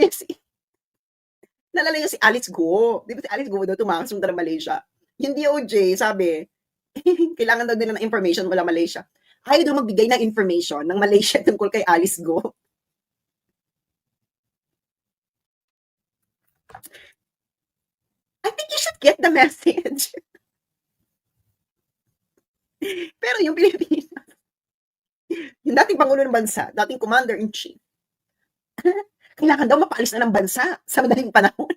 niyo si Alice Go. Di ba si Alice Go daw tumakas ng Malaysia? Yung DOJ, sabi, kailangan daw nila ng information mula Malaysia. Ayaw daw magbigay ng information ng Malaysia tungkol kay Alice Go. I think you should get the message. Pero yung Pilipinas, yung dating Pangulo ng Bansa, dating Commander-in-Chief, kailangan daw mapaalis na ng bansa sa madaling panahon.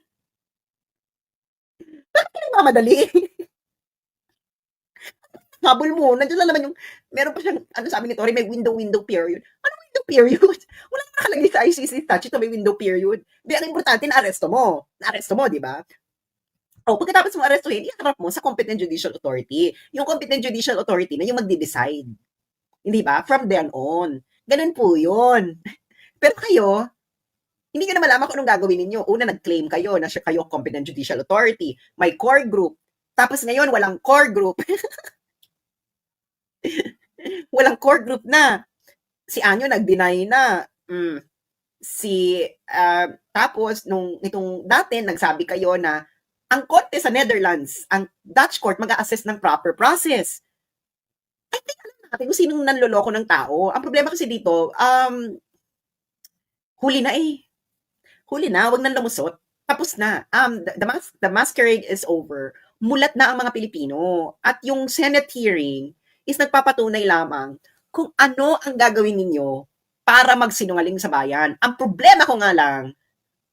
Bakit pinagmamadali? Habol mo, nandiyan lang naman yung, meron pa siyang, ano sabi ni Tori, may window period. Ano window period? Wala na nakalagay sa ICC statute na may window period. Di, ang importante, na-aresto mo. Na-aresto mo, di ba? O, pagkatapos mo arestuhin, iharap mo sa competent judicial authority. Yung competent judicial authority na yung magde-decide. Hindi ba? From then on. Ganun po yun. Pero kayo, hindi nyo na malaman kung anong gagawin ninyo. Una, nag-claim kayo na kayo competent judicial authority. May core group. Tapos ngayon, walang core group. Walang core group na. Si Anyo nag-deny na. Tapos, itong dati, nagsabi kayo na ang korte sa Netherlands, ang Dutch court, mag-a-assess ng proper process. I think alam natin kung sinong nanloloko ng tao. Ang problema kasi dito, huli na eh. Huli na, wag nang lumusot. Tapos na. The masquerade is over. Mulat na ang mga Pilipino. At yung Senate hearing is nagpapatunay lamang kung ano ang gagawin ninyo para magsinungaling sa bayan. Ang problema ko nga lang,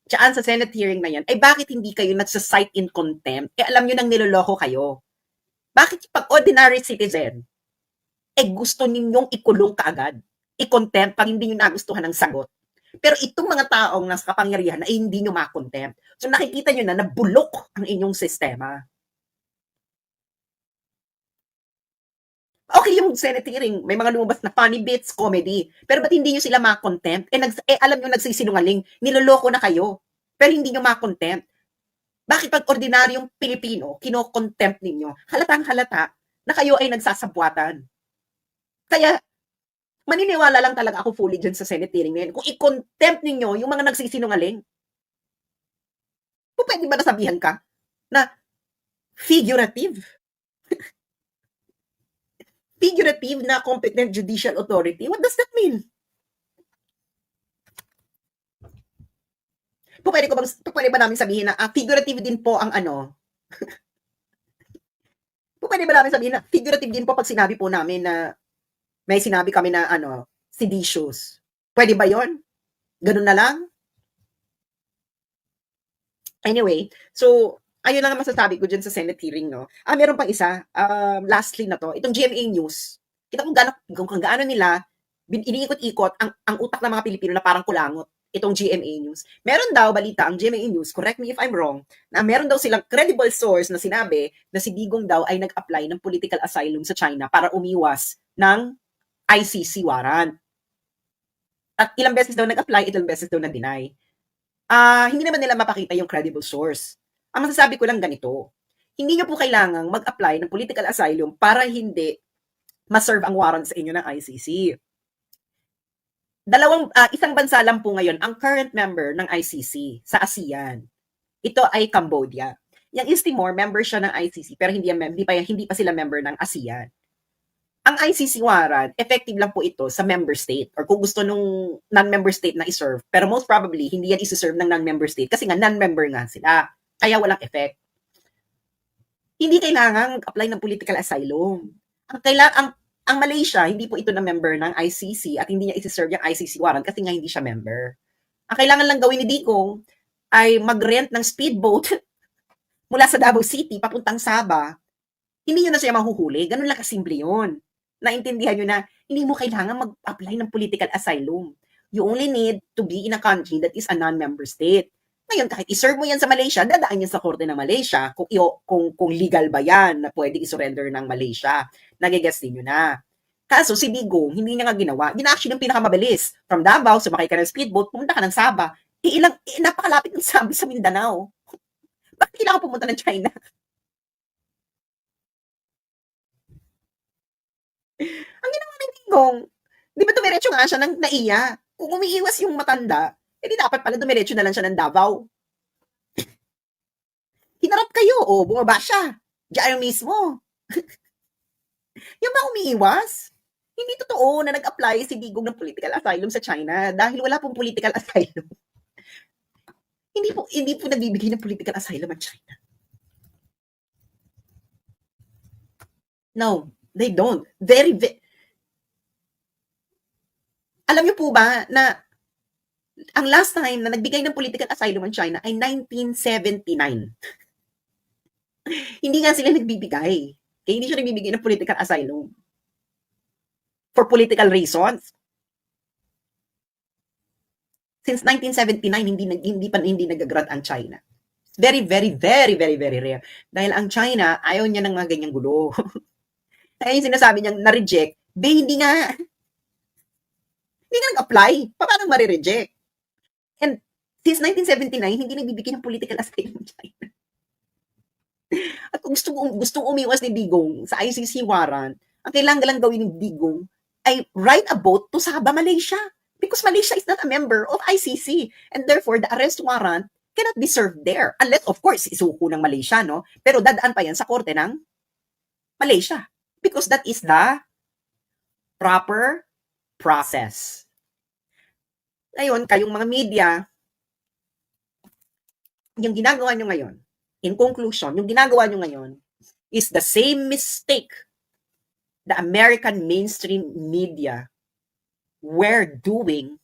diyan sa Senate hearing na yan, ay bakit hindi kayo nagsa-cite in contempt? Alam nyo nang niloloko kayo. Bakit pag ordinary citizen, gusto ninyong ikulong kaagad? I-contempt pag hindi nyo nagustuhan ng sagot. Pero itong mga taong nasa kapangyarihan ay hindi nyo ma-contempt. So nakikita nyo na bulok ang inyong sistema. Okay yung Senate hearing, may mga lumabas na funny bits, comedy. Pero ba't hindi nyo sila ma-contempt? Alam nyo nagsisinungaling, niloloko na kayo. pero hindi nyo ma-contempt. Bakit pag ordinaryong Pilipino, kino-contempt ninyo, halatang halata na kayo ay nagsasabwatan. Kaya, maniniwala lang talaga ako fully dyan sa Senate hearing na yun. Kung i-contempt ninyo yung mga nagsisinungaling, pwede ba nasabihan ka na figurative? Figurative na competent judicial authority? What does that mean? Pwede ba namin sabihin na figurative din po ang ano? Pwede ba namin sabihin na figurative din po pag sinabi po namin na may sinabi kami na ano, seditious? Pwede ba yon? Ganun na lang? Anyway, so ayun lang ang masasabi ko dyan sa Senate hearing, no? Meron pang isa, lastly na to, itong GMA News. Kita kung gaano nila iniikot-ikot ang utak ng mga Pilipino na parang kulangot, itong GMA News. Meron daw balita ang GMA News, correct me if I'm wrong, na meron daw silang credible source na sinabi na si Digong daw ay nag-apply ng political asylum sa China para umiwas ng ICC warrant. At ilang beses daw nag-apply, ilang beses daw na-deny. Hindi naman nila mapakita yung credible source. Ang masasabi ko lang ganito, hindi nyo po kailangang mag-apply ng political asylum para hindi ma-serve ang warrant sa inyo ng ICC. Isang bansa lang po ngayon ang current member ng ICC sa ASEAN. Ito ay Cambodia. Yung East Timor, member siya ng ICC pero hindi pa sila member ng ASEAN. Ang ICC warrant, effective lang po ito sa member state or kung gusto nung non-member state na iserve. Pero most probably, hindi yan isi-serve ng non-member state kasi nga non-member nga sila. Kaya walang effect. Hindi kailangan mag-apply ng political asylum. Ang Malaysia, hindi po ito na member ng ICC at hindi niya isi-serve yung ICC warrant kasi nga hindi siya member. Ang kailangan lang gawin ni Digong ay mag-rent ng speedboat mula sa Davao City papuntang Sabah. Hindi nyo na siya mahuhuli. Ganun lang kasimple yun. Naintindihan nyo na hindi mo kailangan mag-apply ng political asylum. You only need to be in a country that is a non-member state. Ngayon, kahit iserve mo yan sa Malaysia, dadaan yan sa korte ng Malaysia kung legal ba yan na pwede isurrender ng Malaysia. Nagigets din nyo na. Kaso si Digong, hindi niya nga ginawa. Yun actually yung pinakamabilis. From Davao, sumakay ka ng speedboat, pumunta ka ng Sabah. Napakalapit ng Sabah sa Mindanao. Bakit kailangan pumunta ng China? Ang ginawa ng Digong, di ba tumiretso nga siya ng NAIA? Kung umiiwas yung matanda, di dapat pala dumiretso na lang siya ng Davao. Hinarap kayo, bumaba siya. Diyan mismo. Yung ba umiiwas? Hindi totoo na nag-apply si Digong ng political asylum sa China dahil wala pong political asylum. Hindi po nagbibigay ng political asylum ang China. No, they don't. Alam niyo po ba na ang last time na nagbigay ng political asylum ang China ay 1979. Hindi nga sila nagbibigay. Kaya hindi siya nagbibigay ng political asylum. For political reasons. Since 1979, hindi nag-grant ang China. Very, very, very, very, very rare. Dahil ang China, ayaw niya ng mga ganyang gulo. Kaya yung sinasabi niyang na-reject, hindi nga nag-apply. Paano ma-reject? And since 1979, hindi nagbibigay ng political asylum ng China. At kung gustong umiwas ni Digong sa ICC warrant, ang kailangan lang gawin ni Digong ay ride a boat to Sabah, Malaysia. Because Malaysia is not a member of ICC. And therefore, the arrest warrant cannot be served there. Unless, of course, isuko ng Malaysia, no? Pero dadaan pa yan sa korte ng Malaysia. Because that is the proper process. Ngayon, kayong mga media, yung ginagawa nyo ngayon, in conclusion, yung ginagawa nyo ngayon is the same mistake the American mainstream media were doing.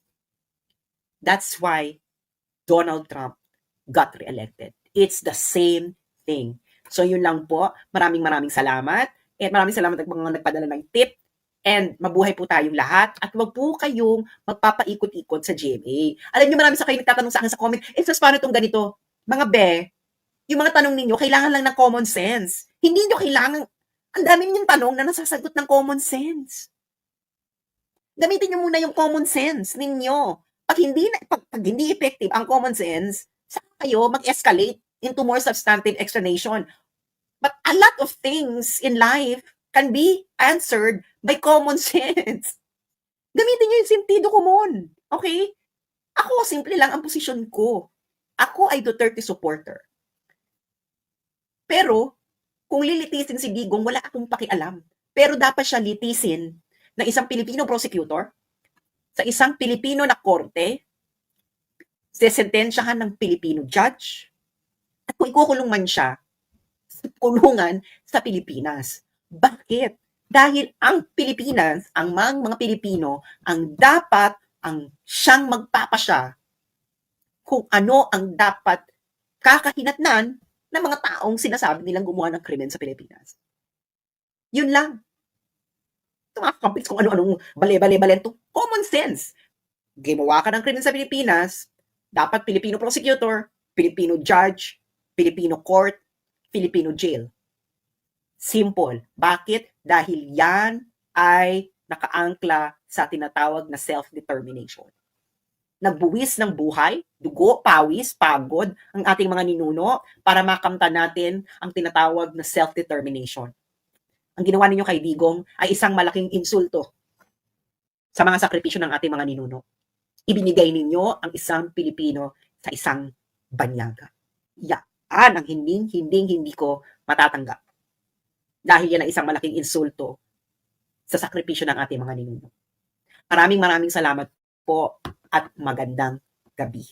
That's why Donald Trump got reelected. It's the same thing. So yun lang po. Maraming salamat. At maraming salamat at mga nagpadala ng tip. And mabuhay po tayong lahat. At wag po kayong magpapaikot-ikot sa GMA. Alam niyo, marami sa kayo nagtatanong sa akin sa comment, paano itong ganito? Mga yung mga tanong ninyo, kailangan lang ng common sense. Hindi nyo kailangan, ang dami ninyong tanong na nasasagot ng common sense. Gamitin nyo muna yung common sense ninyo. Pag hindi effective ang common sense, Saan kayo mag-escalate into more substantive explanation? But a lot of things in life can be answered by common sense. Gamitin niyo yung sentido común. Okay? Ako, simple lang ang posisyon ko. Ako ay Duterte supporter. Pero, kung lilitisin si Digong, wala akong pakialam. Pero dapat siya litisin ng isang Pilipino prosecutor, sa isang Pilipino na korte, sesentensyahan ng Pilipino judge, at kung ikukulong man siya, sa kulungan sa Pilipinas. Bakit? Dahil ang Pilipinas, ang mga Pilipino, ang dapat ang siyang magpapasya kung ano ang dapat kakahinatnan ng mga taong sinasabi nilang gumawa ng krimen sa Pilipinas. Yun lang. Ito mga complex kung ano-anong bale-bale-bale. Common sense. Gumawa ka ng krimen sa Pilipinas, dapat Filipino prosecutor, Filipino judge, Filipino court, Filipino jail. Simple. Bakit? Dahil yan ay nakaangkla sa tinatawag na self-determination. Nagbuwis ng buhay, dugo, pawis, pagod ang ating mga ninuno para makamtan natin ang tinatawag na self-determination. Ang ginawa ninyo kay Digong ay isang malaking insulto sa mga sakripisyo ng ating mga ninuno. Ibinigay ninyo ang isang Pilipino sa isang banyaga. Yan ang hindi ko matatanggap. Dahil yan ay isang malaking insulto sa sakripisyo ng ating mga ninuno. Maraming salamat po at magandang gabi.